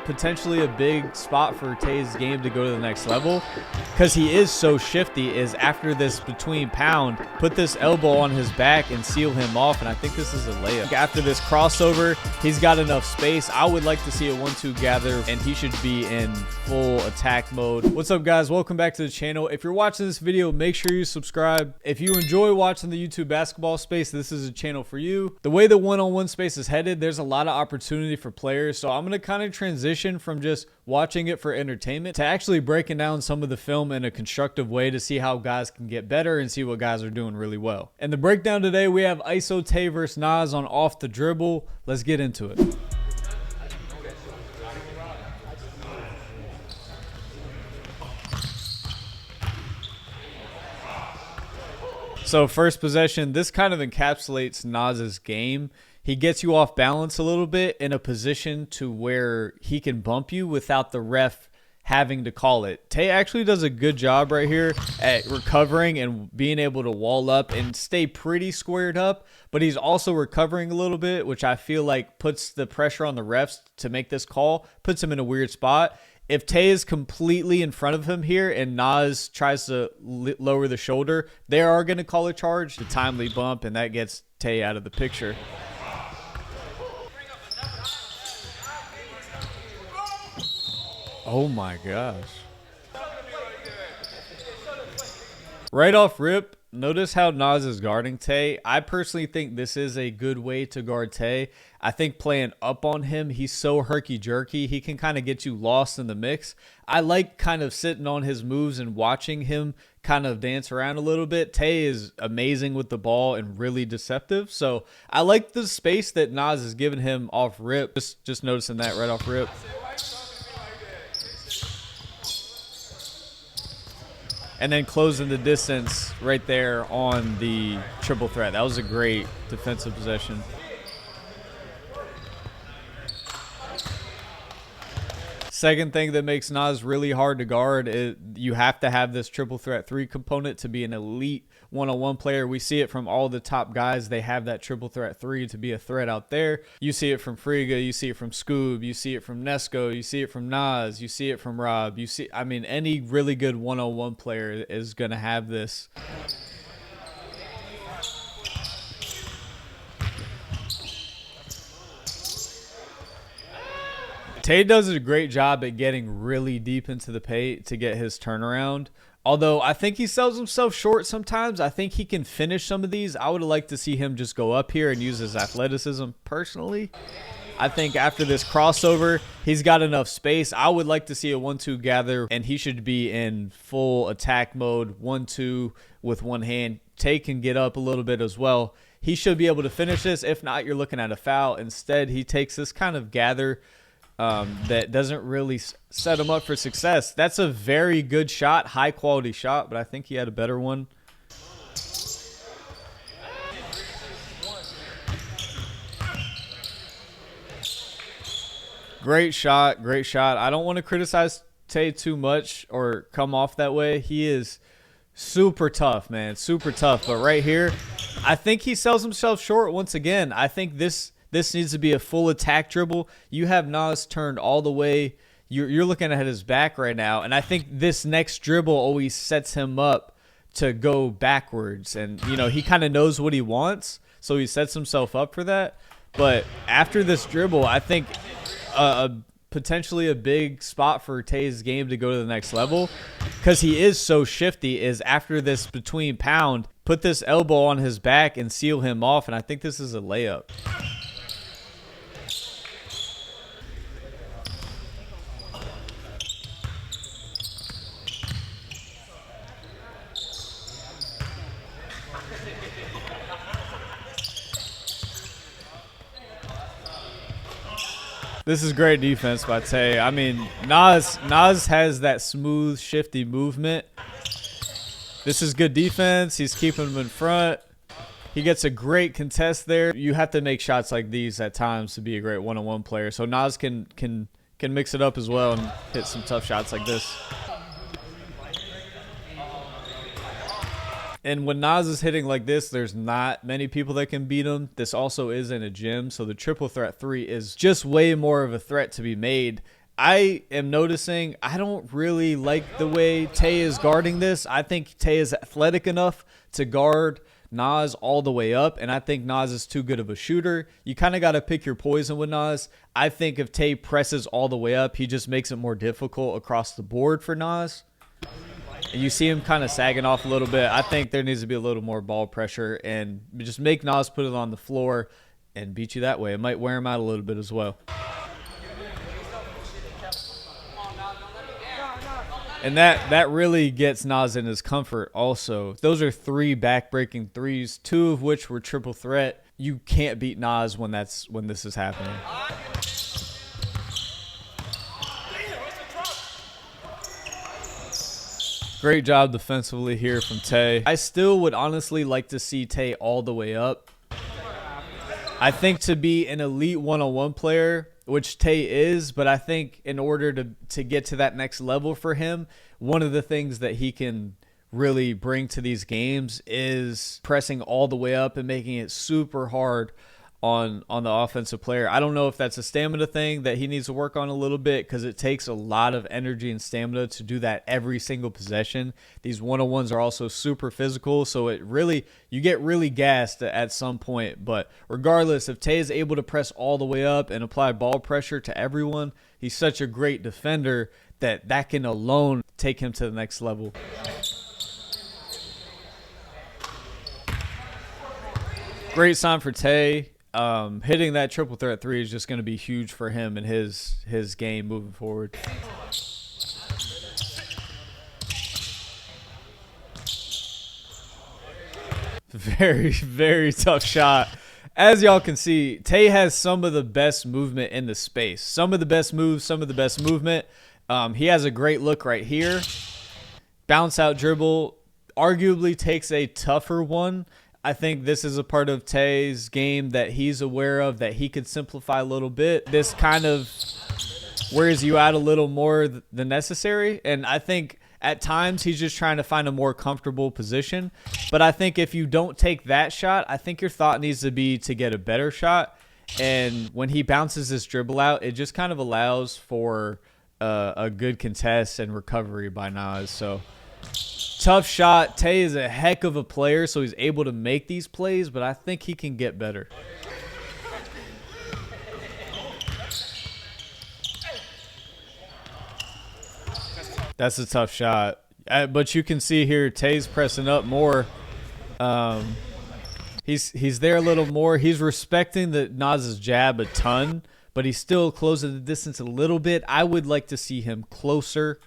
potentially a big spot for Tay's game to go to the next level, because he is so shifty, is after this between pound, put this elbow on his back and seal him off, and I think this is a layup. After this crossover, he's got enough space. I would like to see a 1-2 gather, and he should be in full attack mode. What's up, guys? Welcome back to the channel. If you're watching this video, make sure you subscribe. If you enjoy watching the YouTube basketball space, this is a channel for you. The way the one-on-one space is headed, there's a lot of opportunity for players, so I'm going to kind of transition from just watching it for entertainment to actually breaking down some of the film in a constructive way to see how guys can get better and see what guys are doing really well. And the breakdown today, we have ISO Tay versus Nas on off the dribble. Let's get into it. So first possession, this kind of encapsulates Nas's game. He gets you off balance a little bit in a position to where he can bump you without the ref having to call it. Tay actually does a good job right here at recovering and being able to wall up and stay pretty squared up, but he's also recovering a little bit, which I feel like puts the pressure on the refs to make this call, puts him in a weird spot. If Tay is completely in front of him here and Nas tries to lower the shoulder, they are going to call a charge, the timely bump, and that gets Tay out of the picture. Oh my gosh. Right off rip, notice how Nas is guarding Tay. I personally think this is a good way to guard Tay. I think playing up on him, he's so herky-jerky, he can kind of get you lost in the mix. I like kind of sitting on his moves and watching him kind of dance around a little bit. Tay is amazing with the ball and really deceptive. So I like the space that Nas has given him off rip. Just noticing that right off rip. And then closing the distance right there on the triple threat. That was a great defensive possession. Second thing that makes Nas really hard to guard is you have to have this triple threat 3 component to be an elite one-on-one player. We see it from all the top guys. They have that triple threat 3 to be a threat out there. You see it from Friga, you see it from Scoob, you see it from Nesco, you see it from Nas, you see it from Rob. You see, I mean, any really good one-on-one player is going to have this. Tay does a great job at getting really deep into the paint to get his turnaround. Although I think he sells himself short sometimes. I think he can finish some of these. I would like to see him just go up here and use his athleticism personally. I think after this crossover, he's got enough space. I would like to see a 1-2 gather, and he should be in full attack mode, 1-2 with one hand. Tay can get up a little bit as well. He should be able to finish this. If not, you're looking at a foul. Instead, he takes this kind of gather that doesn't really set him up for success. That's a very good shot, high quality shot, but I think he had a better one. Great shot, great shot. I don't want to criticize Tay too much or come off that way. He is super tough, man, super tough. But right here, I think he sells himself short once again. I think this needs to be a full attack dribble. You have Nas turned all the way. You're looking at his back right now. And I think this next dribble always sets him up to go backwards. And, you know, he kind of knows what he wants, so he sets himself up for that. But after this dribble, I think potentially a big spot for Tay's game to go to the next level, because he is so shifty, is after this between pound, put this elbow on his back and seal him off. And I think this is a layup. This is great defense by Tay. I mean, Nas has that smooth, shifty movement. This is good defense. He's keeping him in front. He gets a great contest there. You have to make shots like these at times to be a great one-on-one player. So Nas can mix it up as well and hit some tough shots like this. And when Nas is hitting like this, there's not many people that can beat him. This also is in a gym, so the triple threat 3 is just way more of a threat to be made. I am noticing I don't really like the way Tay is guarding this. I think Tay is athletic enough to guard Nas all the way up, and I think Nas is too good of a shooter. You kind of got to pick your poison with Nas. I think if Tay presses all the way up, he just makes it more difficult across the board for Nas. And you see him kind of sagging off a little bit. I think there needs to be a little more ball pressure and just make Nas put it on the floor and beat you that way. It might wear him out a little bit as well. And that really gets Nas in his comfort also. Those are 3 back-breaking threes, 2 of which were triple threat. You can't beat Nas when this is happening. Great job defensively here from Tay. I still would honestly like to see Tay all the way up. I think to be an elite one-on-one player, which Tay is, but I think in order to get to that next level for him, one of the things that he can really bring to these games is pressing all the way up and making it super hard on the offensive player. I don't know if that's a stamina thing that he needs to work on a little bit, because it takes a lot of energy and stamina to do that every single possession. These one-on-ones are also super physical, so you get really gassed at some point. But regardless, if Tay is able to press all the way up and apply ball pressure to everyone, he's such a great defender that can alone take him to the next level. Great sign for Tay. Hitting that triple threat 3 is just going to be huge for him and his game moving forward. Very, very tough shot. As y'all can see, Tay has some of the best movement in the space. Some of the best moves, some of the best movement. He has a great look right here. Bounce out dribble. Arguably takes a tougher one. I think this is a part of Tay's game that he's aware of, that he could simplify a little bit. This kind of wears you out a little more than necessary. And I think at times he's just trying to find a more comfortable position. But I think if you don't take that shot, I think your thought needs to be to get a better shot. And when he bounces this dribble out, it just kind of allows for a good contest and recovery by Nas. So tough shot. Tay is a heck of a player, so he's able to make these plays, but I think he can get better. That's a tough shot. But you can see here Tay's pressing up more. He's there a little more. He's respecting the Nas's jab a ton, but he's still closing the distance a little bit. I would like to see him closer.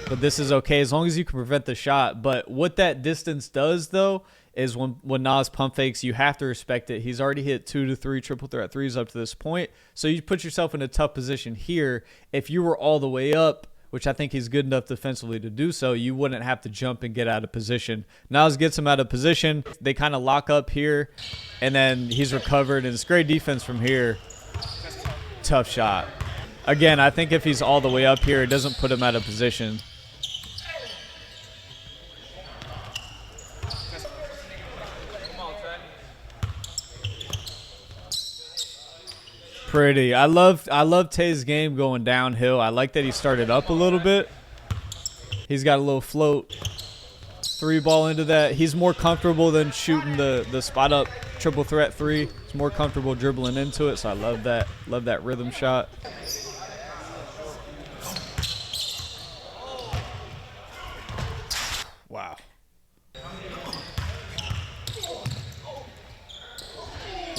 But this is okay as long as you can prevent the shot. But what that distance does, though, is when Nas pump fakes, you have to respect it. He's already hit 2 to 3 triple threat threes up to this point. So you put yourself in a tough position here. If you were all the way up, which I think he's good enough defensively to do so, you wouldn't have to jump and get out of position. Nas gets him out of position. They kind of lock up here, and then he's recovered. And it's great defense from here. Tough shot. Again, I think if he's all the way up here, it doesn't put him out of position. Pretty. I love Tay's game going downhill. I like that he started up a little bit. He's got a little float. 3 ball into that. He's more comfortable than shooting the spot up triple threat 3. He's more comfortable dribbling into it, so I love that. Love that rhythm shot. Wow.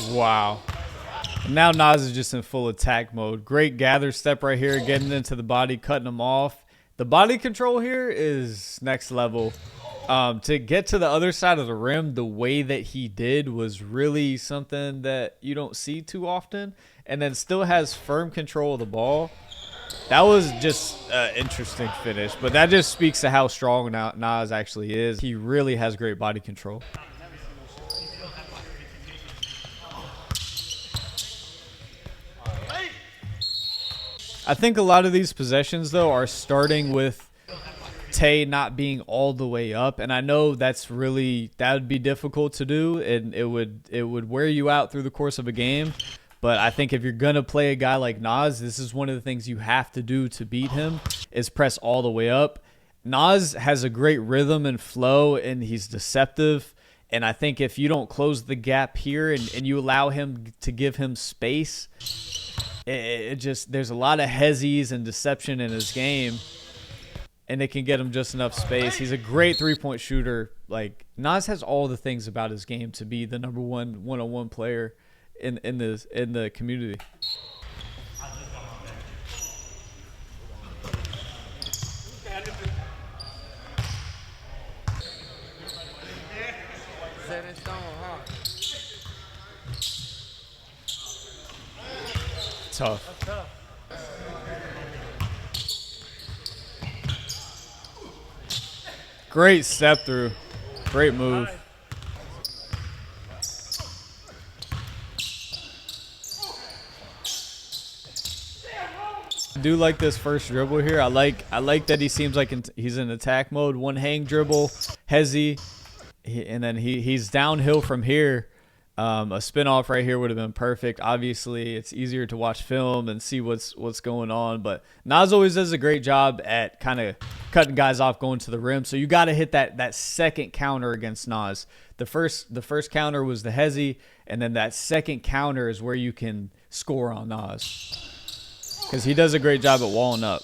Wow. Now Nas is just in full attack mode. Great gather step right here, getting into the body, cutting him off. The body control here is next level. To get to the other side of the rim the way that he did was really something that you don't see too often. And then still has firm control of the ball. That was just an interesting finish. But that just speaks to how strong Nas actually is. He really has great body control. I think a lot of these possessions, though, are starting with Tay not being all the way up, and I know that would be difficult to do, and it would wear you out through the course of a game. But I think if you're going to play a guy like Nas, this is one of the things you have to do to beat him is press all the way up. Nas has a great rhythm and flow, and he's deceptive. And I think if you don't close the gap here and you allow him to give him space, it just, there's a lot of hezzies and deception in his game, and it can get him just enough space. He's a great three-point shooter. Like, Nas has all the things about his game to be the number one one-on-one player in the community. Tough. Great step through. Great move. I do like this first dribble here. I like that he seems like he's in attack mode. One hang dribble, hezzy, and then he's downhill from here. A spin off right here would have been perfect. Obviously, it's easier to watch film and see what's going on, but Nas always does a great job at kind of cutting guys off going to the rim. So you got to hit that second counter against Nas. The first counter was the hezzy, and then that second counter is where you can score on Nas, because he does a great job at walling up.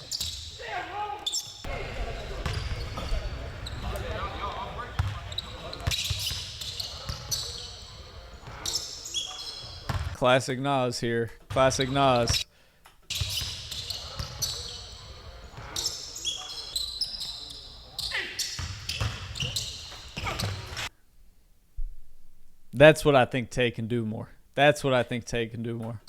Classic Nas here. Classic Nas. That's what I think Tay can do more. That's what I think Tay can do more.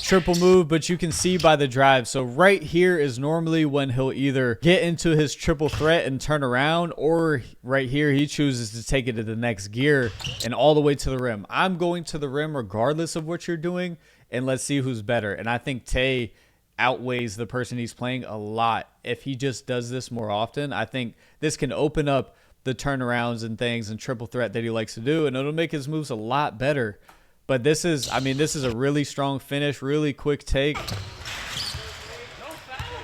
Triple move, but you can see by the drive. So right here is normally when he'll either get into his triple threat and turn around, or right here he chooses to take it to the next gear and all the way to the rim. I'm going to the rim regardless of what you're doing, and let's see who's better. And I think Tay outweighs the person he's playing a lot. If he just does this more often, I think this can open up the turnarounds and things and triple threat that he likes to do, and it'll make his moves a lot better. But this is, I mean, this is a really strong finish, really quick take.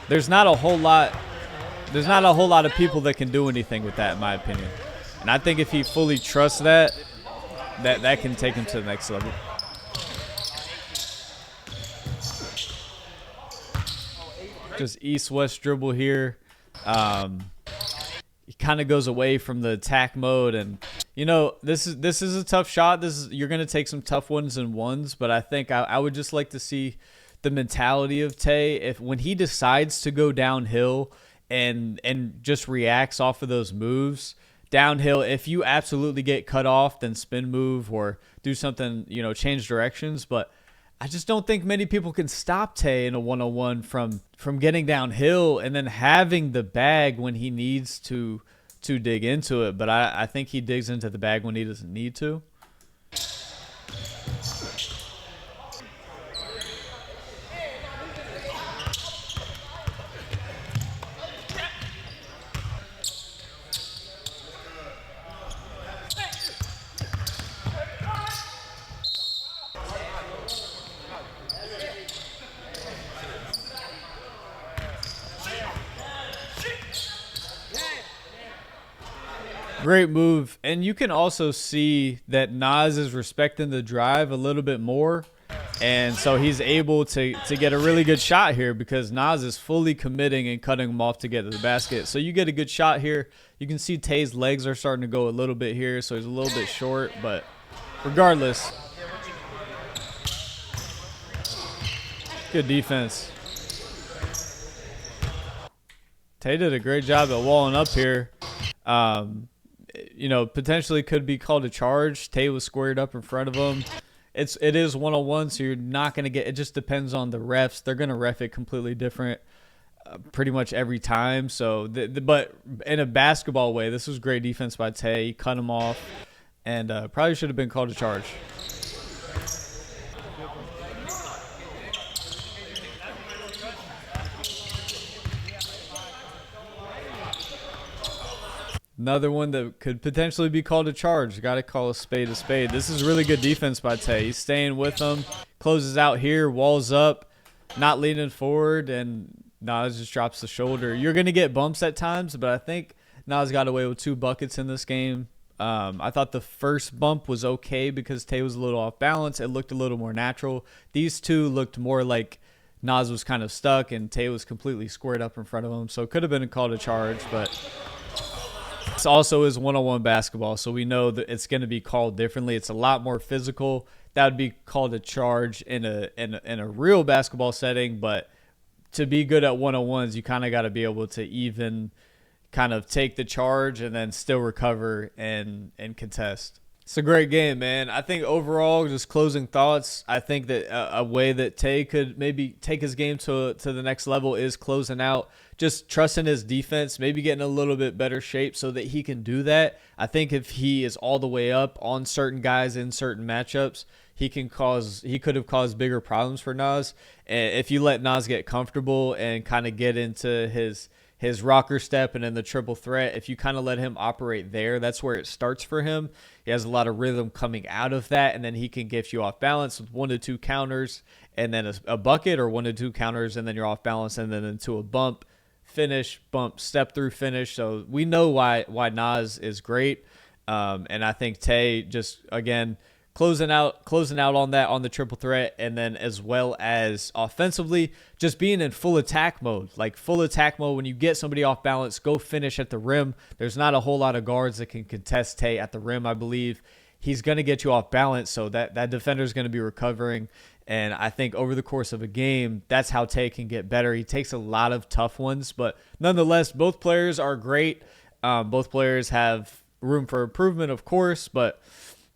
There's not a whole lot of people that can do anything with that, in my opinion. And I think if he fully trusts that can take him to the next level. Just east-west dribble here. He kind of goes away from the attack mode, and you know, this is a tough shot. You're gonna take some tough ones and ones, but I think I would just like to see the mentality of Tay if when he decides to go downhill and just reacts off of those moves downhill. If you absolutely get cut off, then spin move or do something, you know, change directions. But I just don't think many people can stop Tay in a one-on-one from getting downhill and then having the bag when he needs to dig into it. But I think he digs into the bag when he doesn't need to. Great move. And you can also see that Nas is respecting the drive a little bit more. And so he's able to get a really good shot here because Nas is fully committing and cutting him off to get to the basket. So you get a good shot here. You can see Tay's legs are starting to go a little bit here, so he's a little bit short. But regardless, good defense. Tay did a great job at walling up here. You know, potentially could be called a charge. Tay was squared up in front of him. It is one-on-one, so you're not going to get – it just depends on the refs. They're going to ref it completely different pretty much every time. So, but in a basketball way, this was great defense by Tay. He cut him off and probably should have been called a charge. Another one that could potentially be called a charge. Got to call a spade a spade. This is really good defense by Tay. He's staying with them. Closes out here. Walls up. Not leaning forward. And Nas just drops the shoulder. You're going to get bumps at times, but I think Nas got away with 2 buckets in this game. I thought the first bump was okay because Tay was a little off balance. It looked a little more natural. These 2 looked more like Nas was kind of stuck and Tay was completely squared up in front of him. So it could have been called a charge, but this also is one-on-one basketball, so we know that it's going to be called differently. It's a lot more physical. That would be called a charge in a real basketball setting, but to be good at one-on-ones, you kind of got to be able to even kind of take the charge and then still recover and contest. It's a great game, man. I think overall, just closing thoughts, I think that a way that Tay could maybe take his game to the next level is closing out, just trusting his defense, maybe getting a little bit better shape so that he can do that. I think if he is all the way up on certain guys in certain matchups, he could have caused bigger problems for Nas. And if you let Nas get comfortable and kind of get into his rocker step and then the triple threat, if you kind of let him operate there, that's where it starts for him. He has a lot of rhythm coming out of that, and then he can get you off balance with 1 to 2 counters and then a bucket, or 1 to 2 counters and then you're off balance and then into a bump, finish, bump, step through, finish. So we know why Nas is great. And I think Tay just, again, closing out on that, on the triple threat, and then as well as offensively, just being in full attack mode. Like full attack mode, when you get somebody off balance, go finish at the rim. There's not a whole lot of guards that can contest Tay at the rim, I believe. He's going to get you off balance, so that defender is going to be recovering. And I think over the course of a game, that's how Tay can get better. He takes a lot of tough ones, but nonetheless, both players are great. Both players have room for improvement, of course, but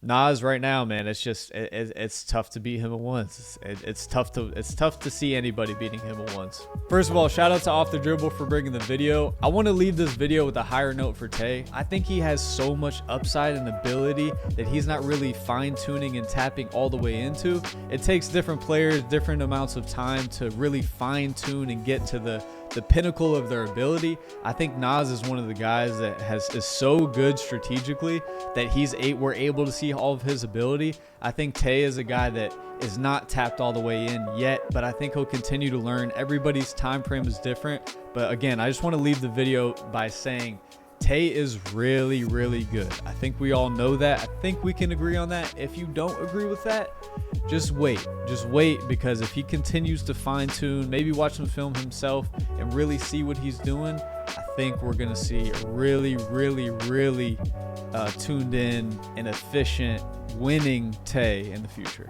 Nas right now, man, it's just it's tough to beat him at once. It's tough to see anybody beating him at once. First of all, shout out to Off the Dribble for bringing the video. I want to leave this video with a higher note for Tay. I think he has so much upside and ability that he's not really fine-tuning and tapping all the way into. It takes different players different amounts of time to really fine-tune and get to the pinnacle of their ability. I think Nas is one of the guys that is so good strategically that we're able to see all of his ability. I think Tay is a guy that is not tapped all the way in yet, but I think he'll continue to learn. Everybody's time frame is different, but again, I just want to leave the video by saying Tay is really, really good. I think we all know that. I think we can agree on that. If you don't agree with that, just wait. Just wait, because if he continues to fine-tune, maybe watch some film himself and really see what he's doing, I think we're going to see a really, really, really tuned in and efficient winning Tay in the future.